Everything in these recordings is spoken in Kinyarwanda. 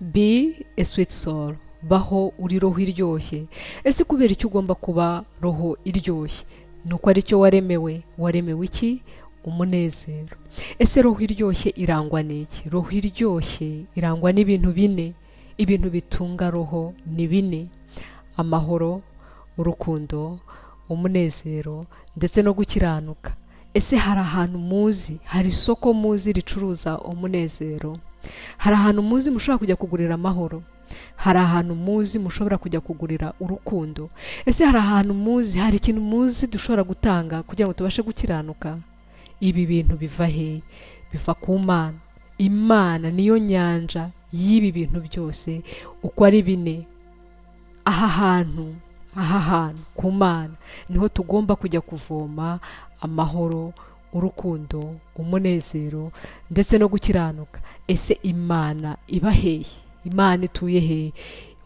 be a sweet soul, baho uri roho iryoshye. Ese kubera icyo ugomba kuba roho iryoshye? Nuko ari cyo waremewe iki? Umunezero. Ese roho iryoshye irangwa n'iki? Roho iryoshye irangwa n'ibintu bine. Ibintu bitunga roho ni bine: amahoro, urukundo, umunezero ndetse no gukiranuka. Ese hari ahantu muzi, hari isoko muzi ricuruza umunezero? Hari ahantu muzi mushobora kujya kugurira amahoro? Hari ahantu muzi mushobora kujya kugurira urukundo? Ese hari ahantu muzi, hari ikintu muzi dushobora gutanga kugira ngo tubashe gukiranuka? Ibi bintu biva he? Biva ku Mana. Imana niyo nyanja y'ibi bintu byose uko ari bine. Aha hantu ku Mana niho tugomba kujya kuvoma amahoro, urukundo, umunezero ndetse no gukiranuka. Ese Imana iba hehe? Imana ituye hehe?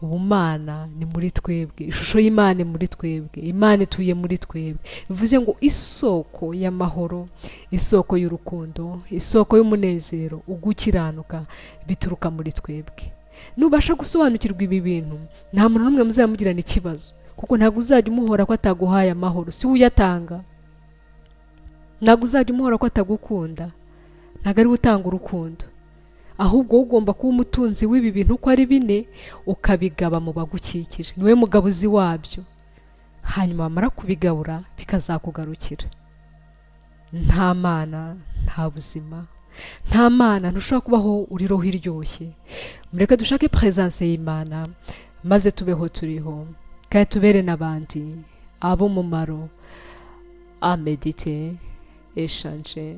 Ubumana ni muri twebwe, ishusho y'Imana muri twebwe, Imana ituye muri twebwe. Bivuze ngo isoko y'amahoro, isoko y'urukundo, isoko y'umunezero, ugukiranuka bituruka muri twebwe. Nubasha gusobanukirwa ibi bintu, nta muntu n'umwe muzamugirana ikibazo, kuko ntabwo uzajya umuhora ko ataguhaye amahoro, si uyatanga. Ntabwo uzajya umuhora ko atagukunda, ntabwo ari utanga urukundo. Ahubwo ugomba kuba umutunzi w'ibi bintu uko ari bine, ukabigaba mu bagukikije. Niwe mugabuzi wabyo, hanyuma wamara kubigabura bikazakugarukira. Nta Mana nta buzima, nta Mana ntushobora kubaho uri roho iryoshye. Mureke dushake presence y'Imana maze tubeho turiho, kandi tubere n'abandi abo mumaro. A méditer, échanger.